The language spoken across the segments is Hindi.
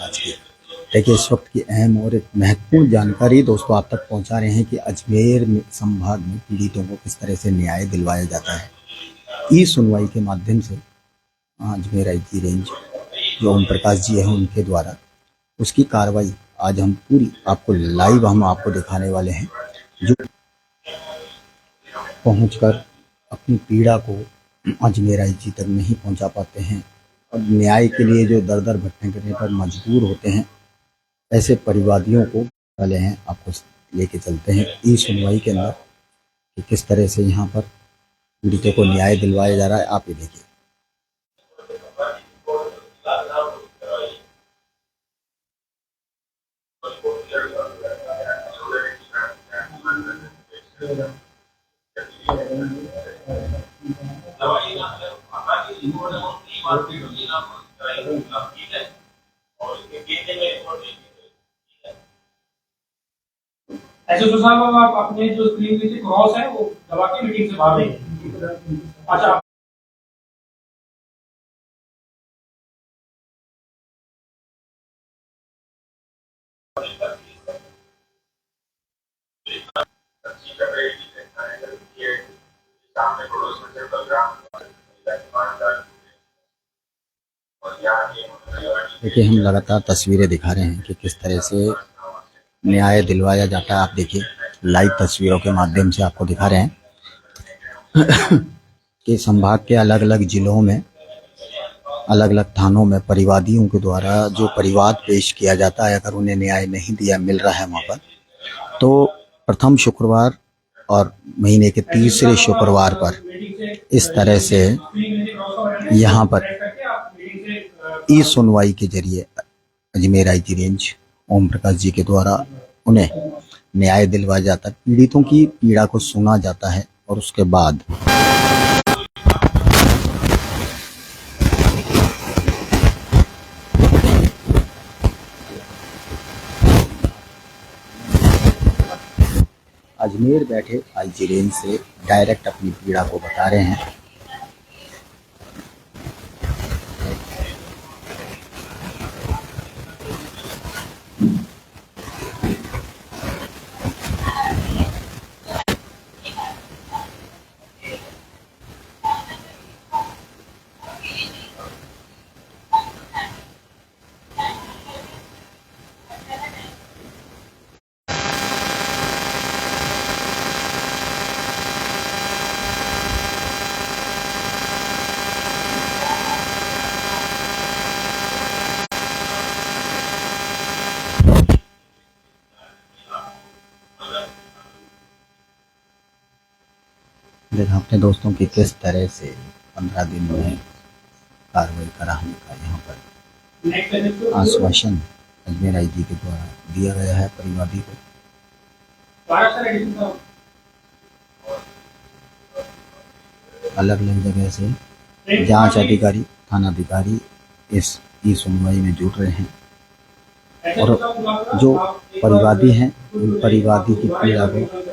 आज की। देखिए इस वक्त की अहम और एक महत्वपूर्ण जानकारी दोस्तों आप तक पहुंचा रहे हैं कि अजमेर संभाग में पीड़ितों को किस तरह से न्याय दिलवाया जाता है। ई सुनवाई के माध्यम से अजमेर आईजी रेंज जो ओम प्रकाश जी हैं उनके द्वारा उसकी कार्रवाई आज हम पूरी आपको लाइव हम आपको दिखाने वाले हैं, जो पहुंचकर अपनी पीड़ा को अजमेर आईजी तक नहीं पहुंचा पाते हैं और न्याय के लिए जो दर दर भटकने करने पर मजबूर होते हैं, ऐसे परिवादियों को वाले हैं आपको लेके चलते हैं ई सुनवाई के अंदर कि किस तरह से यहाँ पर पीड़ितों को न्याय दिलवाया जा रहा है। आप ये देखिए। एसओ साहब आप अपने जो स्क्रीन नीचे क्रॉस है वो दबा के मीटिंग से बाहर देंगे। अच्छा देखिए हम लगातार तस्वीरें दिखा रहे हैं कि किस तरह से न्याय दिलवाया जाता है। आप देखिए लाइव तस्वीरों के माध्यम से आपको दिखा रहे हैं कि संभाग के अलग अलग जिलों में अलग अलग थानों में परिवादियों के द्वारा जो परिवाद पेश किया जाता है, अगर उन्हें न्याय नहीं दिया मिल रहा है वहाँ पर, तो प्रथम शुक्रवार और महीने के तीसरे शुक्रवार पर इस तरह से यहाँ पर ई सुनवाई के जरिए अजमेर आईजी रेंज ओम प्रकाश जी के द्वारा उन्हें न्याय दिलवाया जाता है, पीड़ितों की पीड़ा को सुना जाता है और उसके बाद अजमेर बैठे आईजी रेंज से डायरेक्ट अपनी पीड़ा को बता रहे हैं। देखा अपने दोस्तों की किस तरह से 15 दिन में कार्रवाई कराने का यहाँ पर आश्वासन अजमेर आईजी के द्वारा दिया गया है परिवादी को। अलग अलग जगह से जांच अधिकारी, थाना अधिकारी इस ई सुनवाई में जुट रहे हैं और जो परिवादी हैं उन परिवादी की पीड़ा को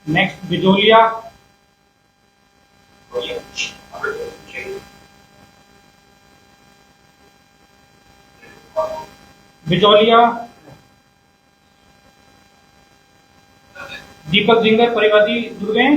नेक्स्ट बिजोलिया, बिजोलिया, दीपक जिंगर परिवादी दुर्गे,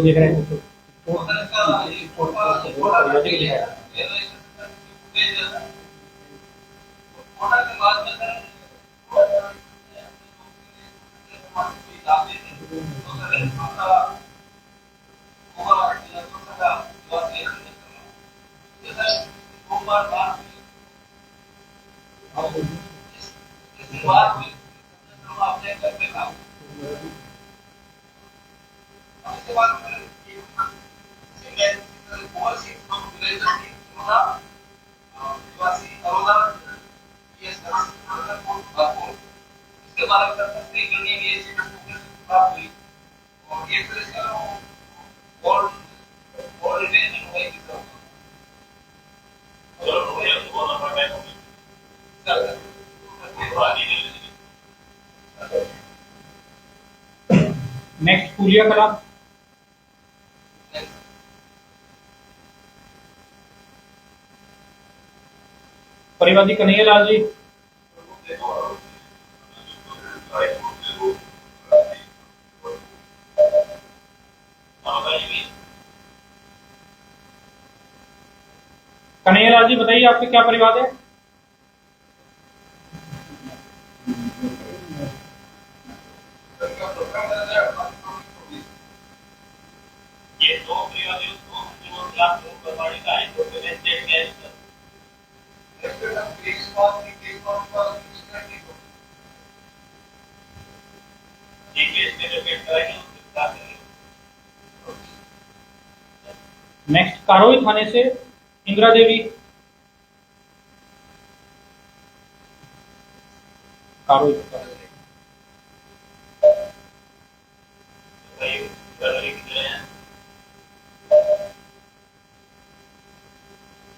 देख रहे हैं नेक्स्ट पुलिया कला, परिवादी कन्हैया लाल जी, कन्हैया लाल जी बताइए आपका क्या परिवाद है? ये दो परिवादी को लाख प्रमाणी का है तो वेस्टेड गैस नेक्स्ट कारोई थाने से इंदिरा देवी, कारोई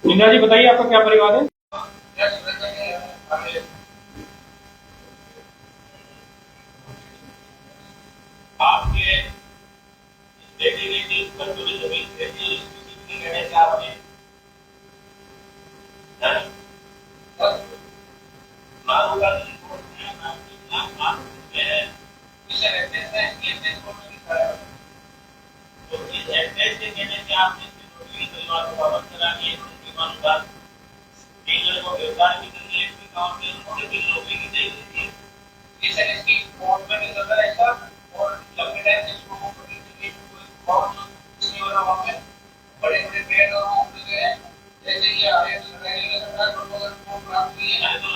इंदिरा जी बताइए आपका क्या परिवार है? आपके डेडिकेटेड पर जो जमीन है ये किसी के कहने से आपने मालूम का तो इस एड्रेस के कहने से आपने परिवार को वापस करा के अनुसार 3 लोगों को गिरफ्तार भी कर लिया इसके काम में उन्होंने 3 लोगों की चाहिए इस इसकी कोर्ट में निकल रहा है सर और लंबे टाइम से इसको करने के लिए बहुत नहीं हो रहा वहाँ पे बड़े-बड़े पेड़ और वो उड़ गए जैसे ये आए तो सरकार को प्राप्त हुई है तो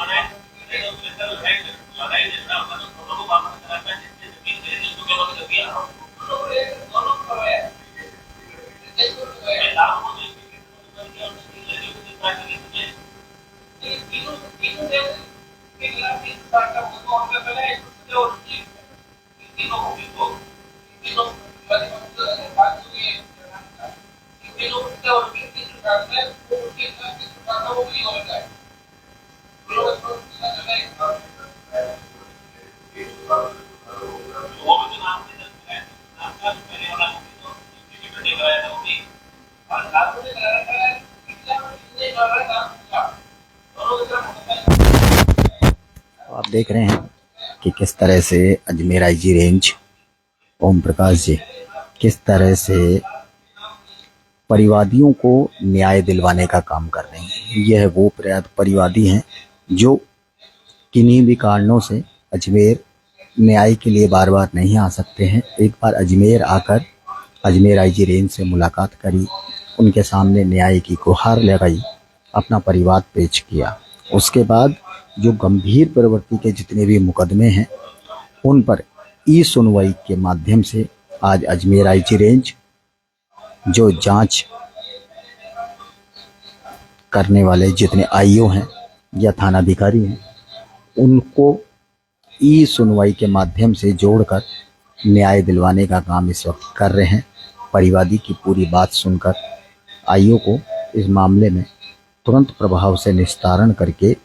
लड़ाई जितना होगा तो दोनों को वापस करा कर जिससे जमीन दे दी उसको वापस कर दिया दोनों को है मैं लाभ को आप देख रहे हैं कि किस तरह से अजमेर आईजी रेंज ओम प्रकाश जी किस तरह से परिवादियों को न्याय दिलवाने का काम कर रहे हैं। यह वो परिवादी हैं जो किन्हीं भी कारणों से अजमेर न्याय के लिए बार बार नहीं आ सकते हैं। एक बार अजमेर आकर अजमेर आईजी रेंज से मुलाकात करी, उनके सामने न्याय की गुहार लगाई, अपना परिवाद पेश किया। उसके बाद जो गंभीर प्रवृत्ति के जितने भी मुकदमे हैं उन पर ई सुनवाई के माध्यम से आज अजमेर आईजी रेंज जो जांच करने वाले जितने आईओ हैं या थानाधिकारी हैं उनको ई सुनवाई के माध्यम से जोड़कर न्याय दिलवाने का काम इस वक्त कर रहे हैं। परिवादी की पूरी बात सुनकर आईओ को इस मामले में तुरंत प्रभाव से निस्तारण करके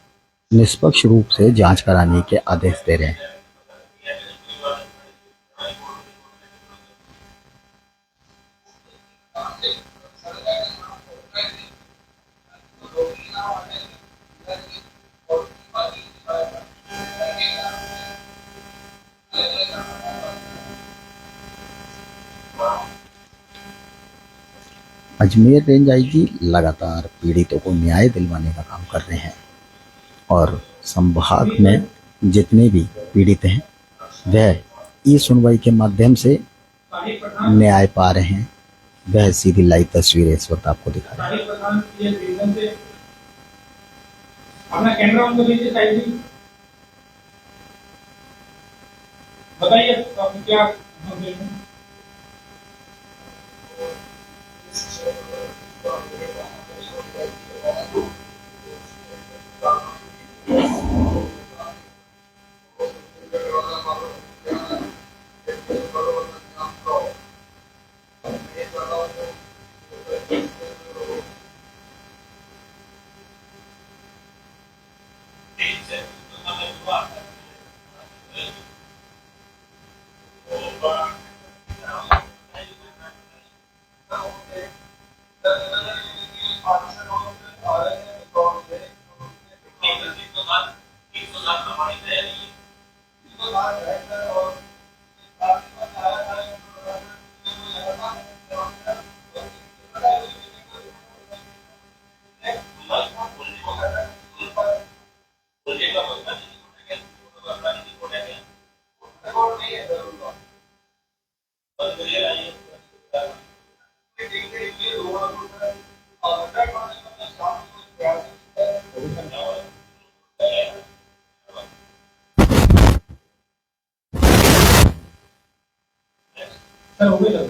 निष्पक्ष रूप से जांच कराने के आदेश दे रहे हैं। अजमेर रेंज आईजी लगातार पीड़ितों को न्याय दिलवाने का काम कर रहे हैं और संभाग में जितने भी पीड़ित हैं वह ई सुनवाई के माध्यम से न्याय पा रहे हैं। वह सीधी लाइव तस्वीरें इस वक्त आपको दिखा रहे हैं। अपना कैमरा ऑन कर लीजिए साइड में, बताइए आप क्या सर हो गया।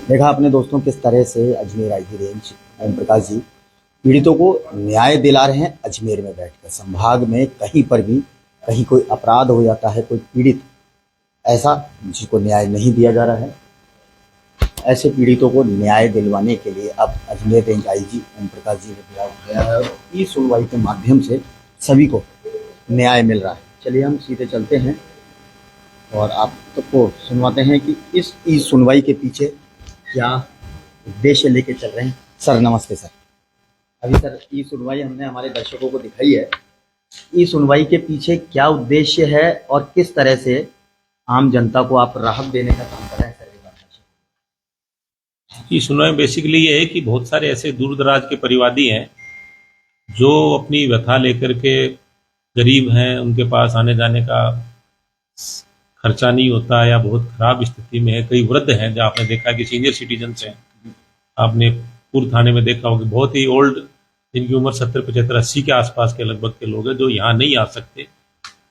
देखा आपने दोस्तों किस तरह से अजमेर आईजी रेंज ओम प्रकाश जी पीड़ितों को न्याय दिला रहे हैं। अजमेर में बैठकर संभाग में कहीं पर भी कहीं कोई अपराध हो जाता है, कोई पीड़ित ऐसा जिसको न्याय नहीं दिया जा रहा है, ऐसे पीड़ितों को न्याय दिलवाने के लिए अब अजमेर रेंज आईजी ओम प्रकाश जी ने दिया गया है और ई सुनवाई के माध्यम से सभी को न्याय मिल रहा है। चलिए हम सीधे चलते हैं और आप सबको सुनवाते हैं कि इस ई सुनवाई के पीछे क्या उद्देश्य लेके चल रहे हैं। सर नमस्ते सर। अभी सर ई सुनवाई हमने हमारे दर्शकों को दिखाई है, ई सुनवाई के पीछे क्या उद्देश्य है और किस तरह से आम जनता को आप राहत देने का काम कर रहे हैं सर? ई सुनवाई बेसिकली ये है कि बहुत सारे ऐसे दूर दराज के परिवादी हैं जो अपनी व्यथा लेकर के गरीब हैं, उनके पास आने जाने का खर्चा नहीं होता या बहुत खराब स्थिति में है। कई वृद्ध हैं जो आपने देखा कि सीनियर सिटीजन्स हैं, आपने पूर्व थाने में देखा होगा बहुत ही ओल्ड, जिनकी उम्र 70, 75, 80 के आसपास के लगभग के लोग हैं जो यहाँ नहीं आ सकते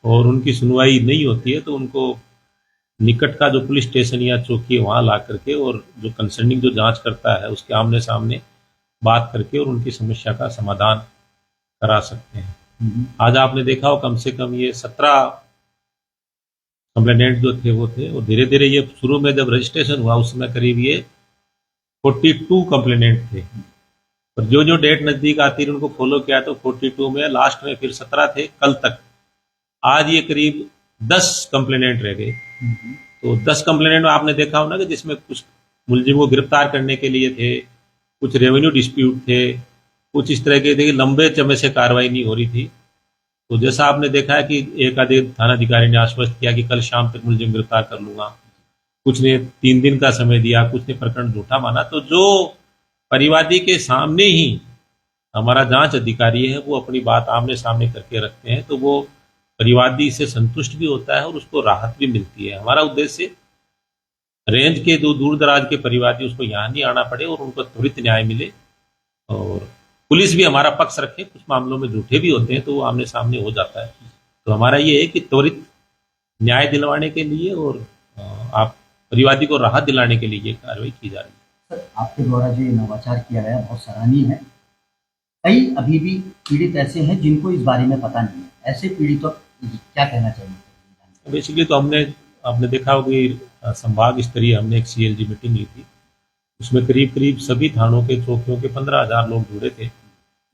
और उनकी सुनवाई नहीं होती है, तो उनको निकट का जो पुलिस स्टेशन या चौकी है वहाँ ला करके और जो कंसर्निंग जो जांच करता है उसके आमने सामने बात करके और उनकी समस्या का समाधान करा सकते हैं। आज आपने देखा हो कम से कम ये 17 कंप्लेनेंट जो थे वो थे, और धीरे धीरे ये शुरू में जब रजिस्ट्रेशन हुआ उस समय करीब ये 42 कंप्लेनेंट थे, पर जो जो डेट नजदीक आती रही उनको फॉलो किया तो 42 में लास्ट में फिर 17 थे कल तक। आज ये करीब 10 कंप्लेनेंट रह गए। तो 10 कंप्लेनेंट में आपने देखा हो ना कि जिसमें कुछ मुलजिम को गिरफ्तार करने के लिए थे, कुछ रेवेन्यू डिस्प्यूट थे, कुछ इस तरह के थे कि लंबे समय से कार्रवाई नहीं हो रही थी। तो जैसा आपने देखा है कि एक आधे थानाधिकारी ने आश्वस्त किया कि कल शाम तक मुलजिम गिरफ्तार कर लूंगा, कुछ ने 3 दिन का समय दिया, कुछ ने प्रकरण झूठा माना। तो जो परिवादी के सामने ही हमारा जांच अधिकारी है वो अपनी बात आमने सामने करके रखते हैं, तो वो परिवादी से संतुष्ट भी होता है और उसको राहत भी मिलती है। हमारा उद्देश्य रेंज के जो दूर दराज के परिवादी उसको यहाँ नहीं आना पड़े और उनको त्वरित न्याय मिले, और पुलिस भी हमारा पक्ष रखे। कुछ मामलों में झूठे भी होते हैं तो वो आमने सामने हो जाता है। तो हमारा ये है कि त्वरित न्याय दिलवाने के लिए और आप परिवादी को राहत दिलाने के लिए ये कार्रवाई की जा रही है। सर, आपके द्वारा जो ये नवाचार किया गया बहुत सराहनीय है। कई अभी भी पीड़ित ऐसे हैं जिनको इस बारे में पता नहीं है, ऐसे पीड़ितों क्या कहना चाहिए? बेसिकली तो आपने देखा होगा कि संभाग स्तरीय हमने एक CLG मीटिंग ली थी, उसमें करीब करीब सभी थानों के चौकियों के 15,000 लोग जुड़े थे।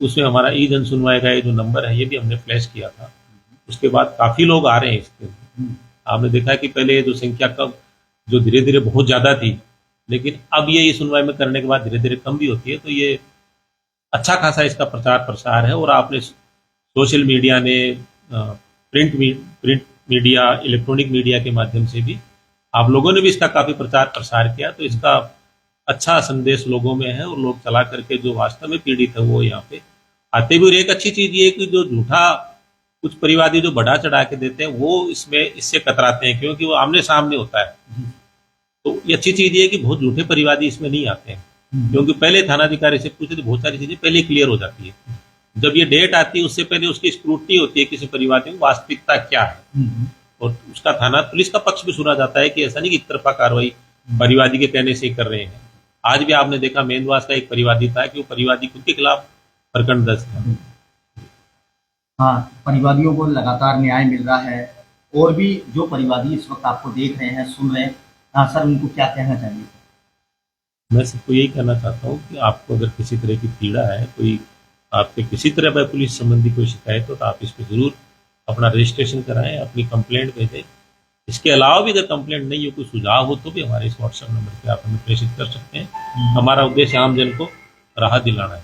उसमें हमारा ई जन सुनवाई का ये जो नंबर है ये भी हमने फ्लैश किया था। उसके बाद काफी लोग आ रहे हैं इसके। आपने देखा कि पहले जो संख्या कम जो धीरे धीरे बहुत ज्यादा थी, लेकिन अब ये सुनवाई में करने के बाद धीरे धीरे कम भी होती है। तो ये अच्छा खासा इसका प्रचार प्रसार है, और आपने सोशल मीडिया ने प्रिंट मीडिया, इलेक्ट्रॉनिक मीडिया के माध्यम से भी आप लोगों ने भी इसका काफी प्रचार प्रसार किया। तो इसका अच्छा संदेश लोगों में है, और लोग चला करके जो वास्तव में पीड़ित है वो यहाँ पे आते भी। और एक अच्छी चीज ये है कि जो झूठा कुछ परिवादी जो बढ़ा चढ़ा के देते हैं वो इससे कतराते हैं, क्योंकि वो आमने सामने होता है। तो ये अच्छी चीज ये है कि बहुत झूठे परिवादी इसमें नहीं आते हैं, क्योंकि पहले थानाधिकारी से पूछे तो बहुत सारी चीजें पहले क्लियर हो जाती है। जब ये डेट आती है उससे पहले उसकी स्क्रूटनी होती है किसी परिवादी में वास्तविकता क्या है, और उसका थाना पुलिस का पक्ष भी सुना जाता है कि ऐसा नहीं कि एक तरफा कार्रवाई परिवादी के कहने से ही कर रहे हैं। आज भी आपने देखा मेंदवास का एक परिवादी था कि वो परिवादी खुद के खिलाफ प्रकरण दर्ज था। हाँ, परिवादियों को लगातार न्याय मिल रहा है, और भी जो परिवादी इस वक्त आपको देख रहे हैं, सुन रहे हैं, हाँ सर, उनको क्या कहना चाहिए? मैं सबको यही कहना चाहता हूँ कि आपको अगर किसी तरह की पीड़ा है, कोई आपके किसी तरह पर पुलिस संबंधी कोई शिकायत हो, तो आप इस पर जरूर अपना रजिस्ट्रेशन कराएं, अपनी कंप्लेंट भेजें। इसके अलावा भी अगर कंप्लेंट नहीं हो, कोई सुझाव हो, तो भी हमारे इस व्हाट्सएप नंबर पे आप हमें प्रेषित कर सकते हैं। हमारा उद्देश्य आम जन को राहत दिलाना है।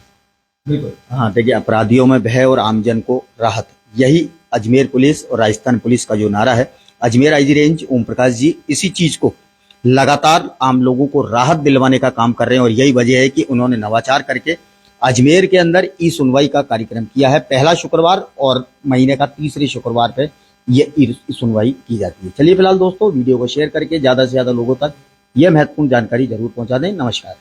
बिल्कुल। हाँ, देखिए, अपराधियों में भय और आमजन को राहत, यही अजमेर पुलिस और राजस्थान पुलिस का जो नारा है। अजमेर IG रेंज ओम प्रकाश जी इसी चीज को लगातार आम लोगों को राहत दिलवाने का काम कर रहे हैं, और यही वजह है कि उन्होंने नवाचार करके अजमेर के अंदर ई सुनवाई का कार्यक्रम किया है। पहला शुक्रवार और महीने का तीसरे शुक्रवार पे ये ई सुनवाई की जाती है। चलिए फिलहाल दोस्तों, वीडियो को शेयर करके ज्यादा से ज्यादा लोगों तक ये महत्वपूर्ण जानकारी जरूर पहुंचा दें। नमस्कार।